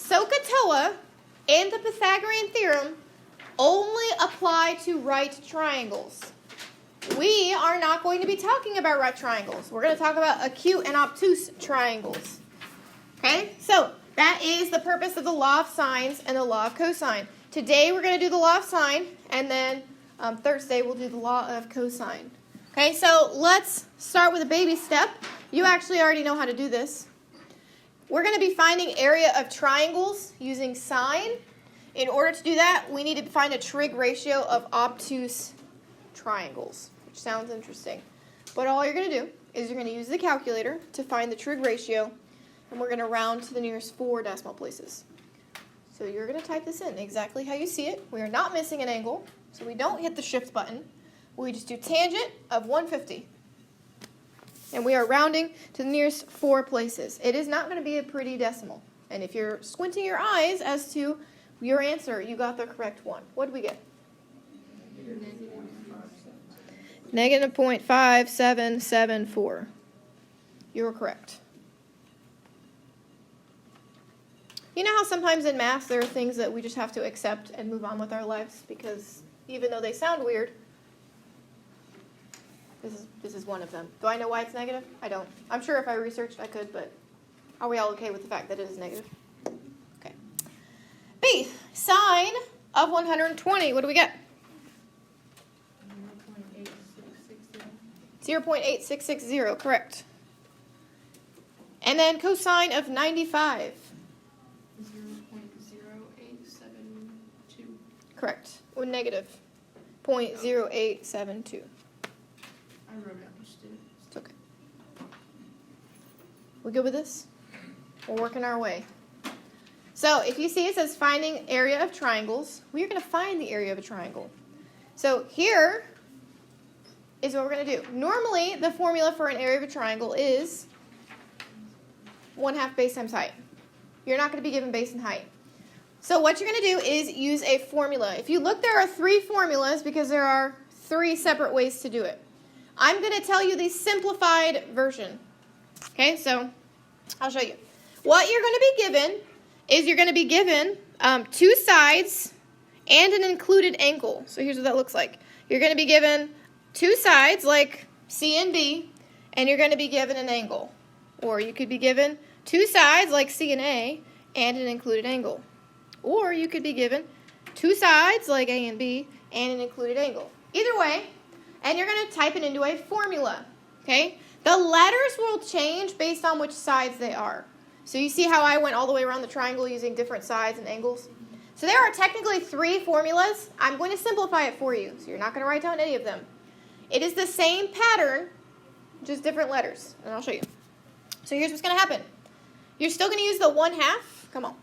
SOHCAHTOA and the Pythagorean theorem only apply to right triangles. We are not going to be talking about right triangles. We're going to talk about acute and obtuse triangles. Okay? So, that is the purpose of the law of sines and the law of cosine. Today we're going to do the law of sine, and then Thursday we'll do the law of cosine. Okay, so let's start with a baby step. You actually already know how to do this. We're going to be finding area of triangles using sine. In order to do that, we need to find a trig ratio of obtuse triangles, which sounds interesting. But all you're going to do is you're going to use the calculator to find the trig ratio, and we're going to round to the nearest 4 decimal places. So you're going to type this in exactly how you see it. We are not missing an angle, so we don't hit the shift button. We just do tangent of 150. And we are rounding to the nearest 4 places. It is not going to be a pretty decimal. And if you're squinting your eyes as to your answer, you got the correct one. What did we get? Negative 0.5774. You were correct. You know how sometimes in math there are things that we just have to accept and move on with our lives because even though they sound weird, this is one of them. Do I know why it's negative? I don't. I'm sure if I researched I could, but are we all okay with the fact that it is negative? Okay. B, sine of 120. What do we get? 0.8660, correct. And then cosine of 95. 0.0872. Correct. Or negative 0.0872. I wrote it, I just did it. It's okay. We good with this? We're working our way. So if you see it says finding area of triangles, we are going to find the area of a triangle. So here is what we're going to do. Normally, the formula for an area of a triangle is 1/2 base times height. You're not going to be given base and height. So what you're going to do is use a formula. If you look, there are 3 formulas because there are 3 separate ways to do it. I'm going to tell you the simplified version. Okay, so I'll show you. What you're going to be given is you're going to be given 2 sides and an included angle. So here's what that looks like. You're going to be given 2 sides like C and B, and you're going to be given an angle. Or you could be given 2 sides like C and A and an included angle. Or you could be given 2 sides like A and B and an included angle. Either way, and you're going to type it into a formula. Okay? The letters will change based on which sides they are. So you see how I went all the way around the triangle using different sides and angles? So there are technically 3 formulas. I'm going to simplify it for you, so you're not going to write down any of them. It is the same pattern, just different letters, and I'll show you. So here's what's going to happen. You're still going to use the 1/2. Come on.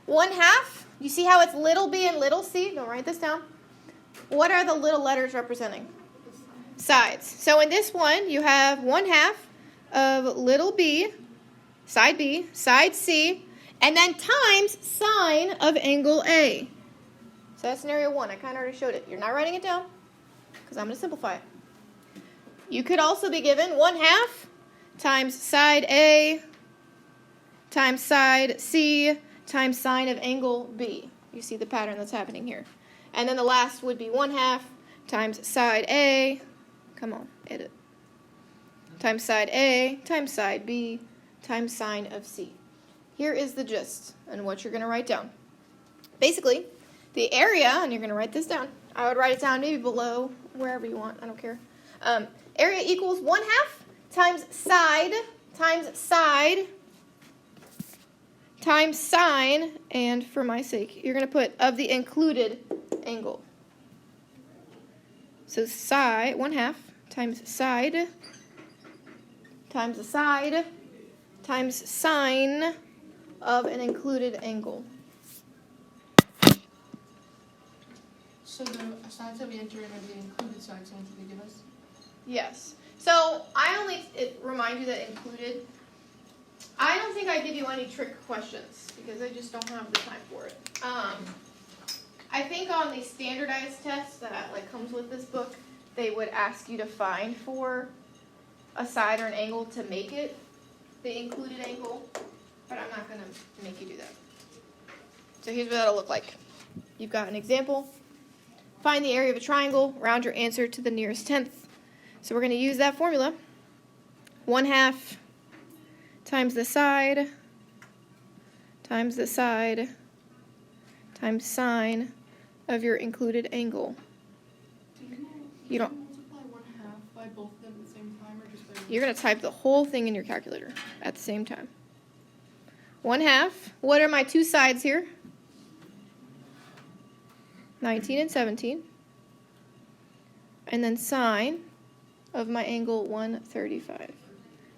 1/2. You see how it's little b and little c? Don't write this down. What are the little letters representing? Sides. So in this one, you have 1/2 of little b, side B, side C, and then times sine of angle A. So that's scenario 1. I kind of already showed it. You're not writing it down because I'm going to simplify it. You could also be given 1/2 times side A times side C times sine of angle B. You see the pattern that's happening here. And then the last would be 1/2 times side A, come on, edit, times side A times side B times sine of C. Here is the gist and what you're going to write down. Basically, the area, and you're going to write this down. I would write it down maybe below, wherever you want, I don't care. Area equals 1/2 times side times sine, and for my sake, you're going to put of the included angle. So side, 1/2 times side times the side times sine of an included angle. So the sides that we enter in are the included sides that they give us? Yes. So I only remind you that included. I don't think I give you any trick questions because I just don't have the time for it. I think on the standardized test that comes with this book, they would ask you to find for a side or an angle to make it the included angle, but I'm not going to make you do that. So here's what that'll look like. You've got an example. Find the area of a triangle, round your answer to the nearest tenth. So we're going to use that formula. 1/2 times the side times sine of your included angle. You don't. Multiply 1/2 by both of them at the same time, or just by You're going to type the whole thing in your calculator at the same time. 1/2. What are my two sides here? 19 and 17. And then sine of my angle 135.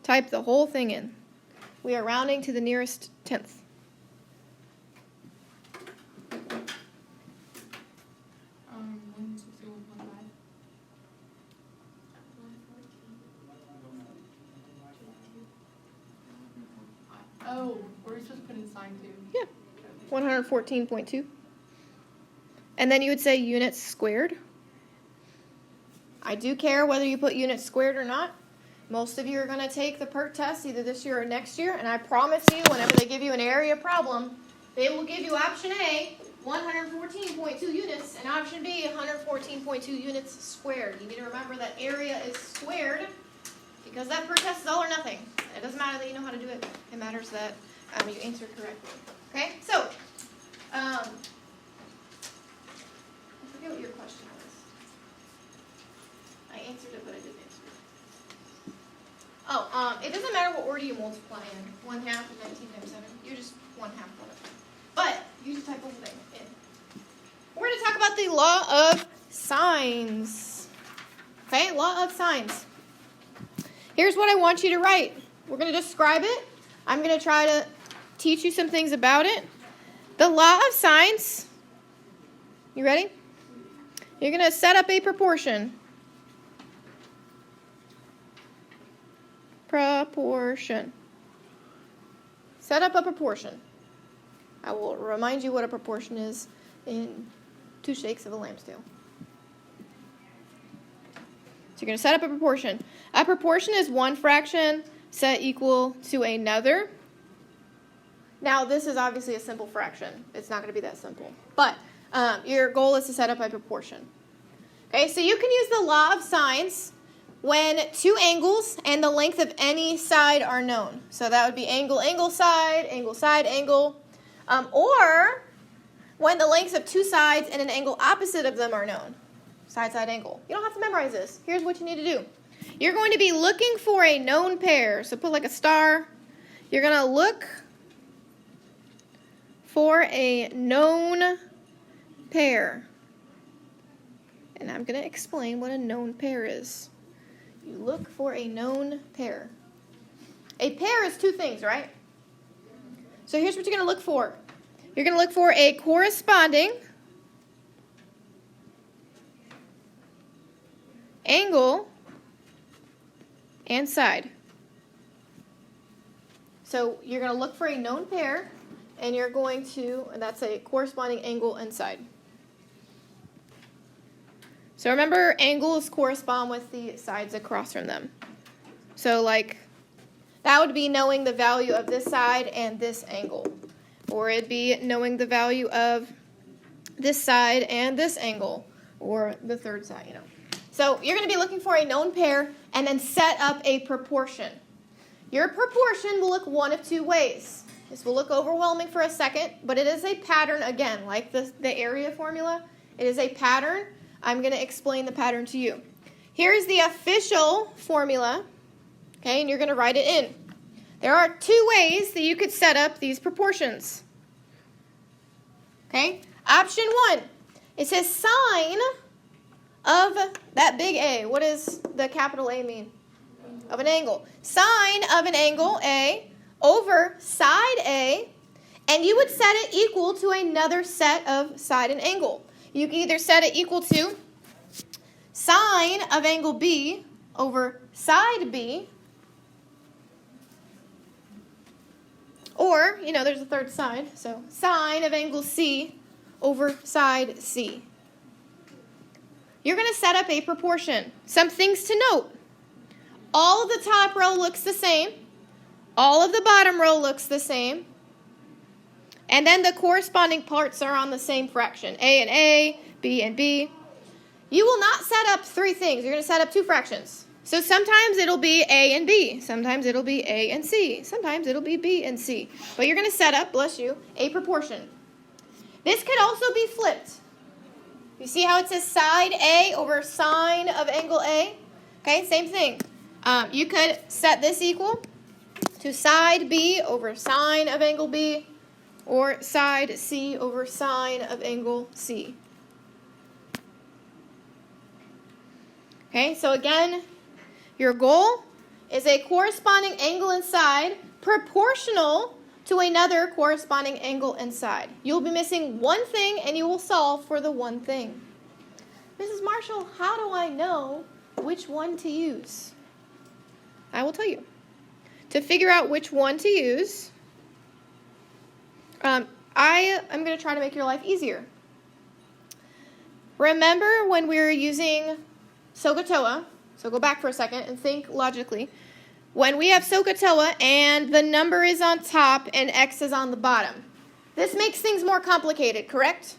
Type the whole thing in. We are rounding to the nearest tenth. um 161.5. Oh, were we supposed to put in sine too? Yeah. 114.2. And then you would say units squared. I do care whether you put units squared or not. Most of you are going to take the PERT test either this year or next year, and I promise you, whenever they give you an area problem, they will give you option A, 114.2 units, and option B, 114.2 units squared. You need to remember that area is squared because that PERT test is all or nothing. It doesn't matter that you know how to do it. It matters that you answer correctly. Okay, so I forget what your question was. I answered it, but I didn't answer it. Oh, it doesn't matter what order you multiply in. 1/2 of 19 times 7. You're just 1/2 of it. But you just type the whole thing in. We're going to talk about the law of sines. Okay, law of sines. Here's what I want you to write. We're going to describe it. I'm going to try to teach you some things about it. The law of sines. You ready? You're going to set up a proportion. Proportion. Set up a proportion. I will remind you what a proportion is in 2 shakes of a lamb's tail. So you're going to set up a proportion. A proportion is one fraction set equal to another. Now, this is obviously a simple fraction. It's not going to be that simple. But your goal is to set up a proportion. Okay, so you can use the law of sines when two angles and the length of any side are known. So that would be angle, side, angle. Or when the lengths of two sides and an angle opposite of them are known. Side, angle. You don't have to memorize this. Here's what you need to do. You're going to be looking for a known pair. So put like a star. You're going to look for a known pair. And I'm going to explain what a known pair is. You look for a known pair. A pair is two things, right? So here's what you're going to look for. You're going to look for a corresponding angle and side. So you're going to look for a known pair, and you're going to, and that's a corresponding angle and side. So remember, angles correspond with the sides across from them. So like, that would be knowing the value of this side and this angle. Or it'd be knowing the value of this side and this angle. Or the third side, you know. So you're going to be looking for a known pair and then set up a proportion. Your proportion will look one of two ways. This will look overwhelming for a second, but it is a pattern again, like the area formula. It is a pattern. I'm going to explain the pattern to you. Here's the official formula, okay, and you're going to write it in. There are two ways that you could set up these proportions. Okay, option 1, it says sine of that big A. What does the capital A mean? Of an angle. Sine of an angle, A, over side A, and you would set it equal to another set of side and angle. You can either set it equal to sine of angle B over side B, or, you know, there's a third side, so sine of angle C over side C. You're going to set up a proportion. Some things to note. All of the top row looks the same. All of the bottom row looks the same. And then the corresponding parts are on the same fraction. A and A, B and B. You will not set up three things. You're going to set up two fractions. So sometimes it'll be A and B. Sometimes it'll be A and C. Sometimes it'll be B and C. But you're going to set up, bless you, a proportion. This could also be flipped. You see how it says side A over sine of angle A? Okay, same thing. You could set this equal to side B over sine of angle B, or side C over sine of angle C. Okay, so again, your goal is a corresponding angle inside proportional to another corresponding angle inside. You'll be missing one thing and you will solve for the one thing. Mrs. Marshall, how do I know which one to use? I will tell you. To figure out which one to use, I am going to try to make your life easier. Remember when we were using SOHCAHTOA, so go back for a second and think logically. When we have SOHCAHTOA and the number is on top and X is on the bottom, this makes things more complicated, correct?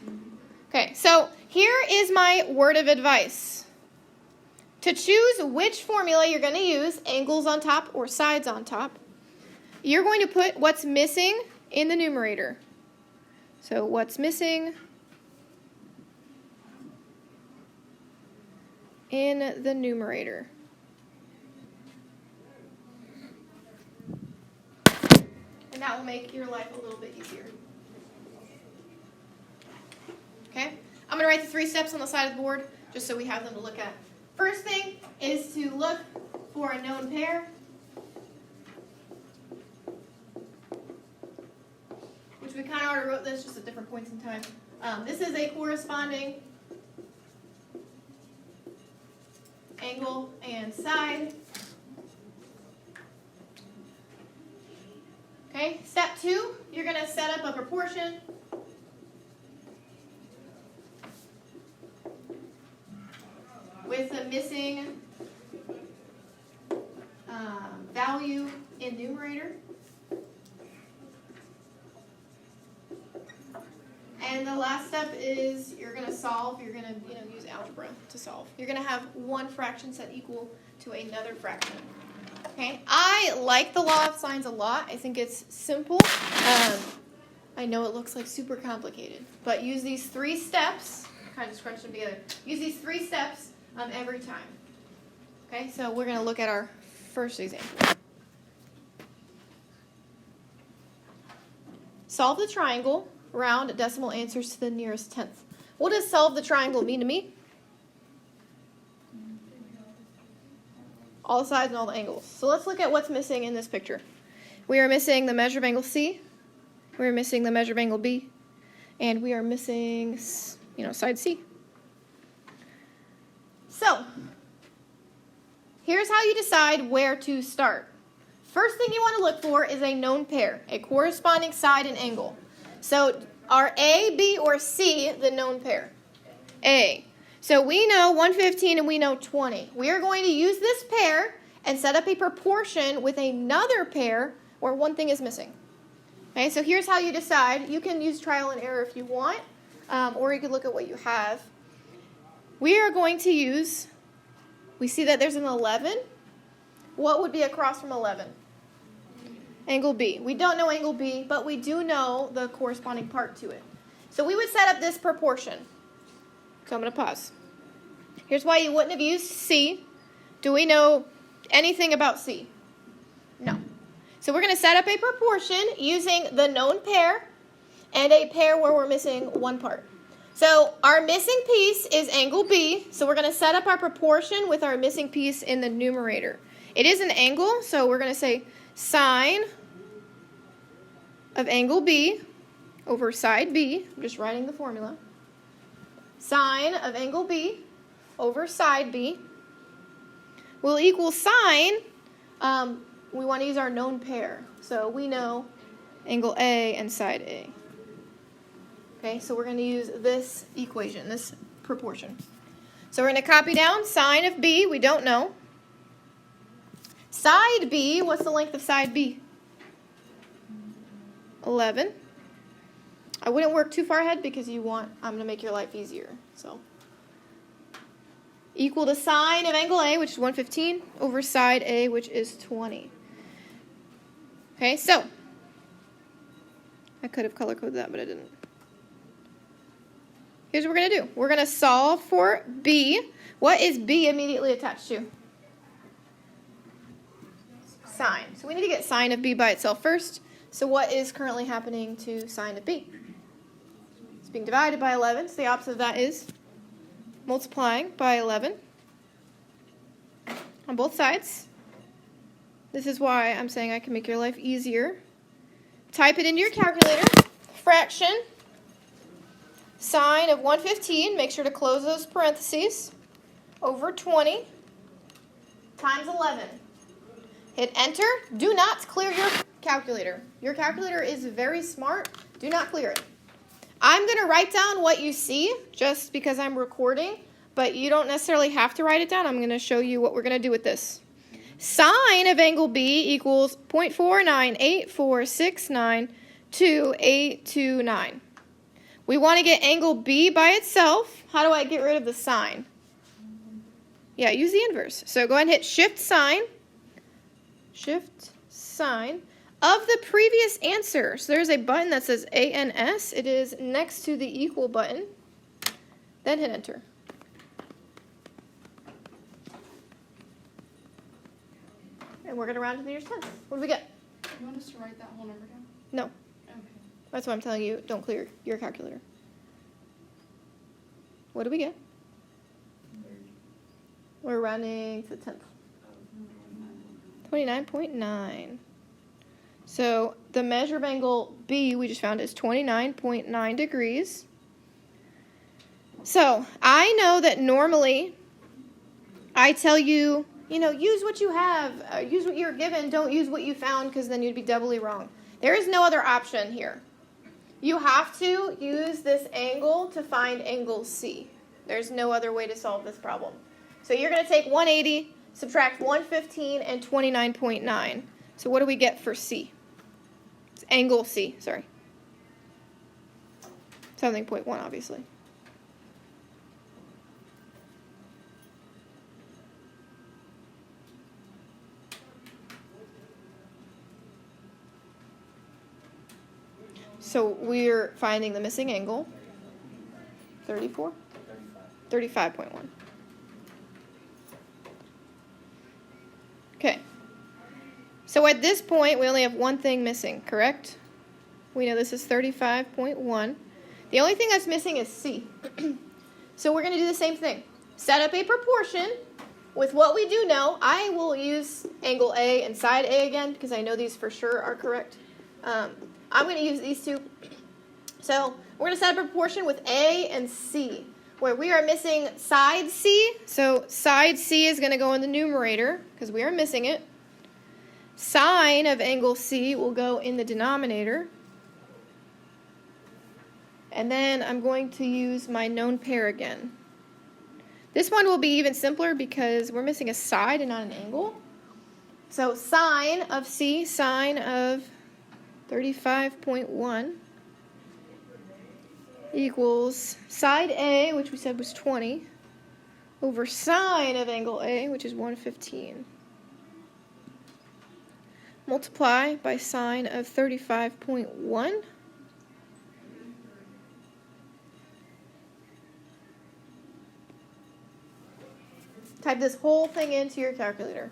Okay, so here is my word of advice. To choose which formula you're going to use, angles on top or sides on top, you're going to put what's missing in the numerator. So what's missing in the numerator. And that will make your life a little bit easier. Okay? I'm going to write the 3 steps on the side of the board just so we have them to look at. First thing is to look for a known pair, which we kind of already wrote this just at different points in time. This is a corresponding angle and side. Okay, step 2, you're going to set up a proportion. With a missing value in numerator. And the last step is you're going to solve. You're going to use algebra to solve. You're going to have one fraction set equal to another fraction. Okay, I like the law of sines a lot. I think it's simple. I know it looks like super complicated, but use these 3 steps. Kind of scrunch them together. Use these 3 steps every time. Okay, so we're going to look at our first example. Solve the triangle. Round decimal answers to the nearest tenth. What does solve the triangle mean to me? All the sides and all the angles. So let's look at what's missing in this picture. We are missing the measure of angle C. We are missing the measure of angle B. And we are missing, side C. So, here's how you decide where to start. First thing you want to look for is a known pair, a corresponding side and angle. So, are A, B, or C the known pair? A. So we know 115 and we know 20. We are going to use this pair and set up a proportion with another pair where one thing is missing. Okay, so here's how you decide. You can use trial and error if you want, or you could look at what you have. We are going to use, we see that there's an 11. What would be across from 11? Angle B. We don't know angle B, but we do know the corresponding part to it. So we would set up this proportion. So I'm going to pause. Here's why you wouldn't have used C. Do we know anything about C? No. So we're going to set up a proportion using the known pair and a pair where we're missing one part. So our missing piece is angle B, so we're going to set up our proportion with our missing piece in the numerator. It is an angle, so we're going to say sine of angle B over side B. I'm just writing the formula. Sine of angle B over side B will equal sine. We want to use our known pair. So we know angle A and side A. Okay, so we're going to use this equation, this proportion. So we're going to copy down sine of B, we don't know. Side B, what's the length of side B? 11. I wouldn't work too far ahead because I'm going to make your life easier. So equal to sine of angle A, which is 115, over side A, which is 20. Okay, so I could have color coded that, but I didn't. Here's what we're going to do. We're going to solve for B. What is B immediately attached to? Sine. So we need to get sine of B by itself first. So what is currently happening to sine of B? It's being divided by 11. So the opposite of that is multiplying by 11 on both sides. This is why I'm saying I can make your life easier. Type it into your calculator. Fraction. Sine of 115. Make sure to close those parentheses. Over 20 times 11. Hit enter. Do not clear your calculator. Your calculator is very smart. Do not clear it. I'm going to write down what you see just because I'm recording, but you don't necessarily have to write it down. I'm going to show you what we're going to do with this. Sine of angle B equals 0.4984692829. We want to get angle B by itself. How do I get rid of the sine? Yeah, use the inverse. So go ahead and hit shift sine. Shift sine of the previous answer. So there's a button that says ANS. It is next to the equal button. Then hit enter. And we're going to round to the nearest tenth. What do we get? You want us to write that whole number down? No. Okay. That's why I'm telling you, don't clear your calculator. What do we get? We're rounding to the tenth. 29.9. So the measure of angle B we just found is 29.9 degrees. So I know that normally I tell you, use what you have, use what you're given, don't use what you found because then you'd be doubly wrong. There is no other option here. You have to use this angle to find angle C. There's no other way to solve this problem. So you're going to take 180, subtract 115, and 29.9. So what do we get for C? It's angle C, sorry. 7.1, obviously. So we're finding the missing angle. 34? 35.1. Okay. So at this point, we only have one thing missing, correct? We know this is 35.1. The only thing that's missing is C. So we're going to do the same thing. Set up a proportion with what we do know. I will use angle A and side A again because I know these for sure are correct. I'm going to use these two. So we're going to set up a proportion with A and C, where we are missing side C. So side C is going to go in the numerator because we are missing it. Sine of angle C will go in the denominator. And then I'm going to use my known pair again. This one will be even simpler because we're missing a side and not an angle. So sine of C, sine of 35.1 equals side A, which we said was 20, over sine of angle A, which is 115. Multiply by sine of 35.1. Type this whole thing into your calculator.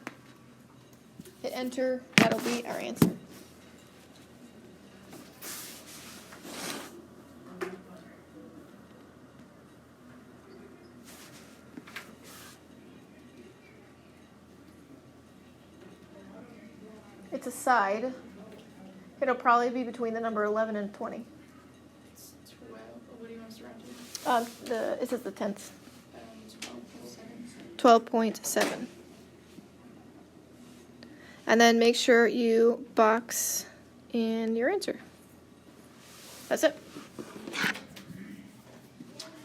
Hit enter. That'll be our answer. It's a side. It'll probably be between the number 11 and 20. It's 12. What do you want us to round to? It says the tenths. 12.7. 12.7. And then make sure you box in your answer. That's it.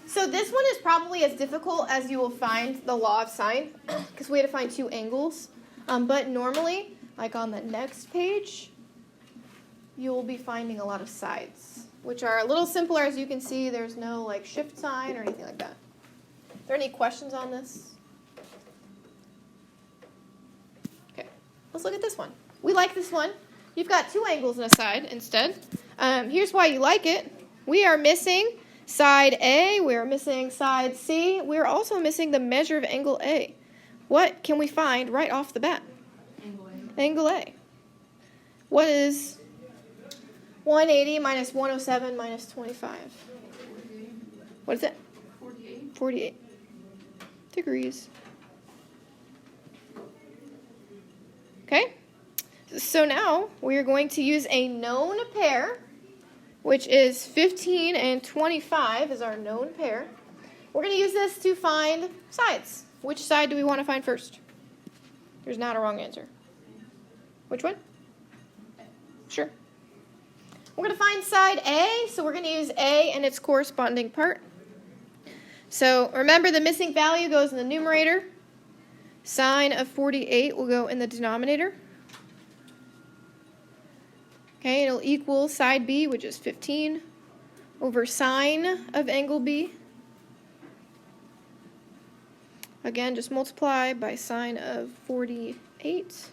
So this one is probably as difficult as you will find the law of sine, because we had to find two angles. But normally, like on the next page, you will be finding a lot of sides. which are a little simpler. As you can see, there's no like shift sign or anything like that. Are there any questions on this? Okay, let's look at this one. We like this one. You've got two angles and a side instead. Here's why you like it. We are missing side A. We are missing side C. We are also missing the measure of angle A. What can we find right off the bat? Angle A. Angle A. What is 180 minus 107 minus 25? 48. What is it? 48. 48 degrees. Okay? So now we are going to use a known pair, which is 15 and 25 is our known pair. We're going to use this to find sides. Which side do we want to find first? There's not a wrong answer. Which one? Sure. We're going to find side A, so we're going to use A and its corresponding part. So remember, the missing value goes in the numerator. Sine of 48 will go in the denominator. Okay, it'll equal side B, which is 15, over sine of angle B. Again, just multiply by sine of 48.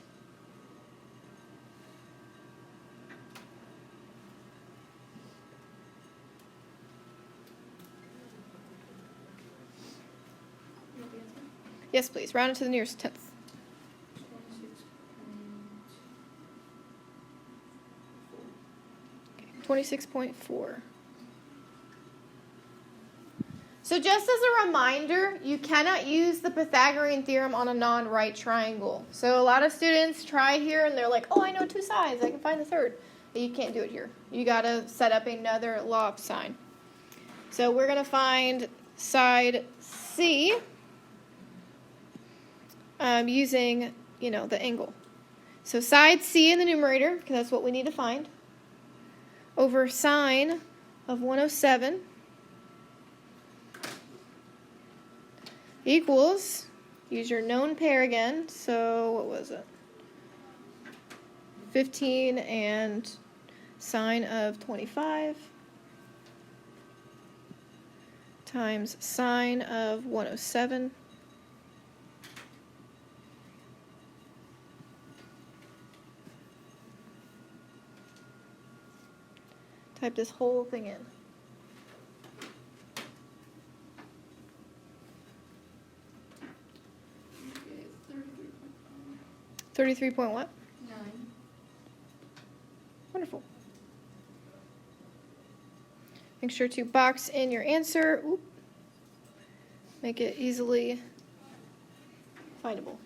Yes, please. Round it to the nearest tenth. 26.4. So just as a reminder, you cannot use the Pythagorean theorem on a non-right triangle. So a lot of students try here and they're like, oh, I know two sides. I can find the third. But you can't do it here. You got to set up another law of sine. So we're going to find side C using, the angle. So side C in the numerator, because that's what we need to find, over sine of 107 equals, use your known pair again, so what was it? 15 and sine of 25 times sine of 107 type this whole thing in. Okay, 33.9. 33 point what? Wonderful. Make sure to box in your answer. Oop. Make it easily findable.